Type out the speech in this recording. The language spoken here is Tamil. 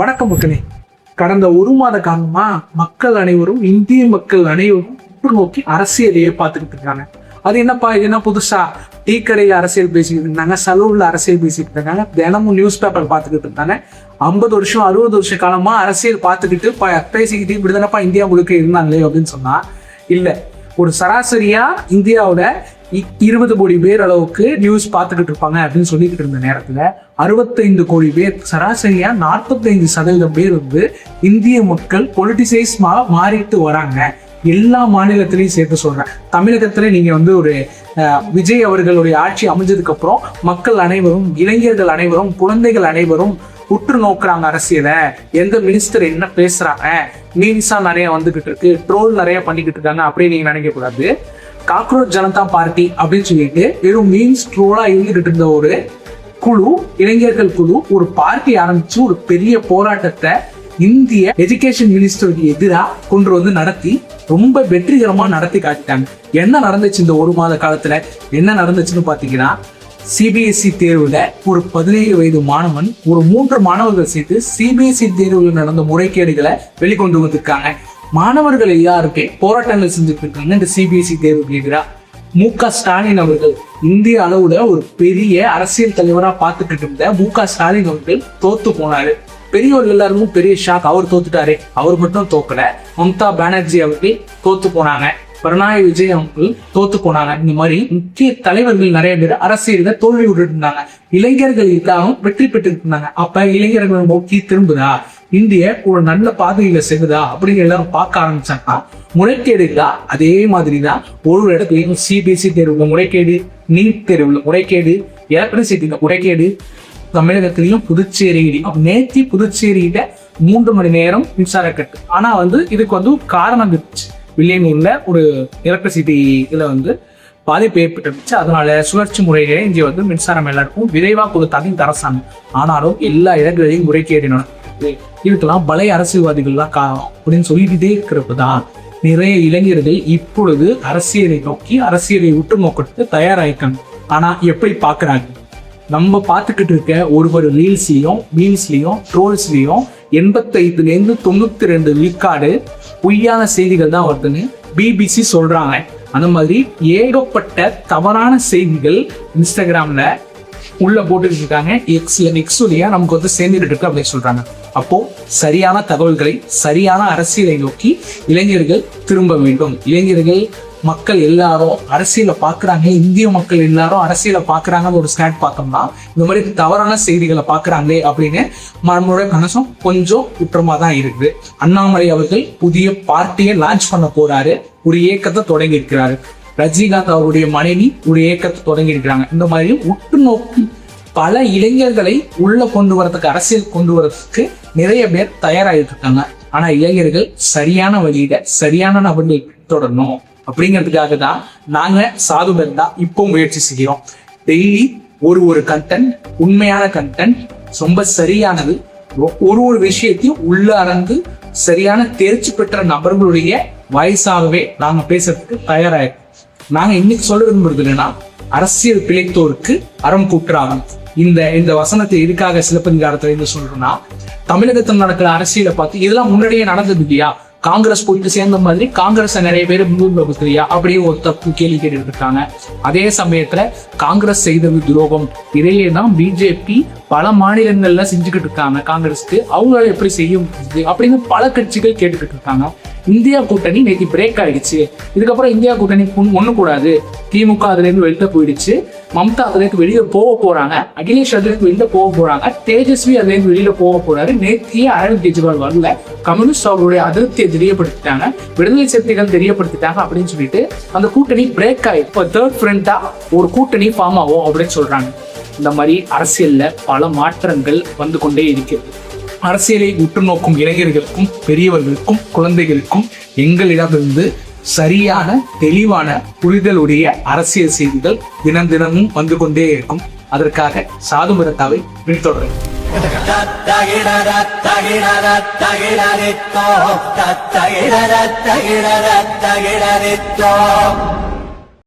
வணக்கம் மக்களே. கடந்த ஒரு மாத காலமா மக்கள் அனைவரும், இந்திய மக்கள் அனைவரும் உற்று நோக்கி அரசியலையே பார்த்துக்கிட்டு இருக்காங்க. அது என்னப்பா, இது என்ன புதுசா? டீ கடையில அரசியல் பேசிக்கிட்டு இருந்தாங்க, சலூன்ல அரசியல் பேசிக்கிட்டு இருக்காங்க, தினமும் நியூஸ் பேப்பர் பார்த்துக்கிட்டு இருந்தாங்க. 50 வருஷம் 60 வருஷ காலமா அரசியல் பார்த்துக்கிட்டு பேசிக்கிட்டு இப்படிதானப்பா இந்தியா முழுக்க இருந்தாங்களே அப்படின்னு சொன்னா இல்ல. ஒரு சராசரியா இந்தியாவோட 20 கோடி பேர் அளவுக்கு நியூஸ் பார்த்துக்கிட்டு இருப்பாங்க அப்படின்னு சொல்லிக்கிட்டு இருந்த நேரத்துல 65 கோடி பேர், சராசரியா 45% பேர் வந்து இந்திய மக்கள் பொலிட்டிசைஸ் மாறிட்டு வராங்க. எல்லா மாநிலத்திலையும் சேர்த்து சொல்றேன். தமிழகத்துல நீங்க வந்து ஒரு விஜய் அவர்களுடைய ஆட்சி அமைஞ்சதுக்கு அப்புறம் மக்கள் அனைவரும், இளைஞர்கள் அனைவரும், குழந்தைகள் அனைவரும் உற்று நோக்குறாங்க அரசியலை. எந்த மினிஸ்டர் என்ன பேசுறாங்க, மீன்ஸா நிறைய வந்துகிட்டு இருக்கு, ட்ரோல் நிறைய பண்ணிக்கிட்டு இருக்காங்க அப்படின்னு நீங்க நினைக்க கூடாது. காக்ரோச் ஜனதா பார்ட்டி அப்படின்னு சொல்லிட்டு வெறும் மீன்ஸ் ட்ரோலா இருந்துகிட்டு இருந்த ஒரு குழு, இளைஞர்கள் குழு, ஒரு பார்ட்டி ஆரம்பிச்சு ஒரு பெரிய போராட்டத்தை இந்திய எஜுகேஷன் மினிஸ்டருக்கு எதிராக கொண்டு வந்து நடத்தி ரொம்ப வெற்றிகரமா நடத்தி காட்டிட்டாங்க. என்ன நடந்துச்சு இந்த ஒரு மாத காலத்துல? என்ன நடந்துச்சுன்னு பாத்தீங்கன்னா, சிபிஎஸ்இ தேர்வுல ஒரு 17 வயது மாணவன், ஒரு 3 மாணவர்கள் சேர்த்து சிபிஎஸ்இ தேர்வுல நடந்த முறைகேடுகளை வெளிக்கொண்டு வந்திருக்காங்க. மாணவர்கள் எல்லாருமே போராட்டங்கள் செஞ்சுட்டு இருக்காங்க இந்த சிபிஎஸ்இ தேர்வுக்கு எதிராக. மு.க. ஸ்டாலின் அவர்கள், இந்திய அளவுல ஒரு பெரிய அரசியல் தலைவரா பார்த்துக்கிட்டு இருந்த மு.க. ஸ்டாலின் அவர்கள் தோத்து போனாரு. பெரியவர்கள் எல்லாருக்கும் பெரிய ஷாக். அவர் தோத்துட்டாரு. அவர் மட்டும் தோக்கல, மம்தா பானர்ஜி அவர்கள் தோத்து போனாங்க, பினராயி விஜய் அவர்கள் தோத்து போனாங்க. இந்த மாதிரி முக்கிய தலைவர்கள் நிறைய பேர் அரசியல தோல்வி விட்டுட்டு இருந்தாங்க. இளைஞர்கள் எல்லாரும் வெற்றி பெற்று இருந்தாங்க. அப்ப இளைஞர்கள் நோக்கி திரும்புதா, இந்திய ஒரு நல்ல பாதையில செல்லுதா அப்படின்னு எல்லாரும் பார்க்க ஆரம்பிச்சாங்கன்னா, முறைகேடுகளா அதே மாதிரிதான் ஒரு இடத்துலயும் சிபிஎஸ்இ தேர்வுல முறைகேடு, நீட் தேர்வுல முறைகேடு, எலக்ட்ரிசிட்டியில முறைகேடு, தமிழகத்திலையும் புதுச்சேரியிலையும் நேற்று புதுச்சேரியில 3 மணி நேரம் மின்சார கட்டு. ஆனா வந்து இதுக்கு வந்து காரணம் இருந்துச்சு. வில்லியனூர்ல ஒரு எலக்ட்ரிசிட்டி இதுல வந்து பாதிப்பு ஏற்பட்டுருச்சு. அதனால சுழற்சி முறையிலே இங்கே வந்து மின்சாரம் எல்லாருக்கும் விரைவா கொடுத்தாங்க அரசாங்கம். ஆனாலும் எல்லா இடங்களையும் முறைகேடு நடக்குது. இதுக்கெல்லாம் பழைய அரசியல்வாதிகள்லாம் காரணம் அப்படின்னு சொல்லிக்கிட்டே இருக்கிறப்பதான் நிறைய இளைஞர்கள் இப்பொழுது அரசியலை நோக்கி, அரசியலை உற்று நோக்கிறதுக்கு தயாராயிருக்காங்க. ஆனா எப்படி பாக்குறாங்க? நம்ம பார்த்துக்கிட்டு இருக்க ஒரு ரீல்ஸ்லயும், மீம்ஸ்லயும், ட்ரோல்ஸ்லயும் 85லேருந்து 92 விழுக்காடு பொய்யான செய்திகள் தான் வருதுன்னு பிபிசி சொல்றாங்க. அந்த மாதிரி ஏகப்பட்ட தவறான செய்திகள் இன்ஸ்டாகிராம்ல உள்ள போட்டுக்கிட்டு இருக்காங்க. எக்ஸ்லியா நமக்கு வந்து சேர்ந்துட்டு இருக்கு அப்படின்னு சொல்றாங்க. அப்போ சரியான தகவல்களை, சரியான அரசியலை நோக்கி இளைஞர்கள் திரும்ப வேண்டும். இளைஞர்கள், மக்கள் எல்லாரும் அரசியலை பாக்குறாங்க, இந்திய மக்கள் எல்லாரும் அரசியலை பாக்குறாங்கன்னு ஒரு ஸ்டாட் பார்த்தோம்னா, இந்த மாதிரி தவறான செய்திகளை பாக்குறாங்களே அப்படின்னு நம்மளோட மனசும் கொஞ்சம் குற்றமா தான் இருக்குது. அண்ணாமலை அவர்கள் புதிய பார்ட்டியை லான்ச் பண்ண போறாரு, ஒரு இயக்கத்தை தொடங்கி இருக்கிறாரு. ரஜினிகாந்த் அவருடைய மனைவி ஒரு இயக்கத்தை தொடங்கி இருக்கிறாங்க. இந்த மாதிரி உற்று நோக்கி பல இளைஞர்களை உள்ள கொண்டு வரதுக்கு, அரசியல் கொண்டு வரதுக்கு நிறைய பேர் தயாராகிட்டு இருக்காங்க. ஆனா இளைஞர்கள் சரியான வழியில, சரியான நபர்கள் தொடரணும் அப்படிங்கிறதுக்காக தான் நாங்க சாதுபர் தான் இப்போ முயற்சி செய்கிறோம். டெய்லி ஒரு கண்டென்ட், உண்மையான கண்டென்ட், ரொம்ப சரியானது, ஒரு விஷயத்தையும் உள்ள அறந்து சரியான தேர்ச்சி பெற்ற நபர்களுடைய வாய்ஸாகவே நாங்க பேசுறதுக்கு தயாராயிருக்கோம். நாங்க இன்னைக்கு சொல்ல விரும்புறது என்னன்னா, அரசியல் பிழைத்தோருக்கு அறம் கூற்றாகும். இந்த வசனத்தை எதுக்காக சிலப்பதிகாரத்துல இருந்து சொல்றோம்னா, தமிழகத்தில் நடக்கிற அரசியலை பார்த்து இதெல்லாம் முன்னாடியே நடந்தது இல்லையா, காங்கிரஸ் போயிட்டு சேர்ந்த மாதிரி காங்கிரஸ் நிறைய பேர் முன்வையா அப்படின்னு ஒரு தப்பு கேள்வி கேட்டு இருக்காங்க. அதே சமயத்துல காங்கிரஸ் செய்த துரோகம் இதையே தான் பிஜேபி பல மாநிலங்கள்ல செஞ்சுக்கிட்டு இருக்காங்க. காங்கிரஸ்க்கு அவங்களால எப்படி செய்ய முடியுது அப்படின்னு பல கட்சிகள் கேட்டுக்கிட்டு இருக்காங்க. இந்தியா கூட்டணி நேற்று பிரேக் ஆயிடுச்சு. இதுக்கப்புறம் இந்தியா கூட்டணி ஒண்ணு கூடாது. திமுக அதுல இருந்து வெளில போயிடுச்சு, மம்தா அதுல இருந்து வெளியில போக போறாங்க, அகிலேஷ் அதுல இருந்து வெளியில போக போறாங்க, தேஜஸ்வி அதுல இருந்து வெளியில போக போறாரு. நேற்றையே அரவிந்த் கெஜ்ரிவால் வரல, கம்யூனிஸ்ட் அவர்களுடைய அதிருப்தியை தெரியப்படுத்திட்டாங்க, விடுதலை சிறுத்தைகள் தெரியப்படுத்திட்டாங்க அப்படின்னு சொல்லிட்டு அந்த கூட்டணி பிரேக் ஆகி இப்போ தேர்ட் ஃப்ரண்டா ஒரு கூட்டணி ஃபார்ம் ஆகும் அப்படின்னு சொல்றாங்க. இந்த மாதிரி அரசியல்ல பல மாற்றங்கள் வந்து கொண்டே இருக்கிறது. அரசியலை உற்று நோக்கும் இளைஞர்களுக்கும், பெரியவர்களுக்கும், குழந்தைகளுக்கும் எங்களிடமிருந்து சரியான, தெளிவான, புரிதலுடைய அரசியல் செய்திகள் தினமும் வந்து கொண்டே இருக்கும். அதற்காக சாது மரத்தாவை பின்தொடரும். தகிடரித்தோ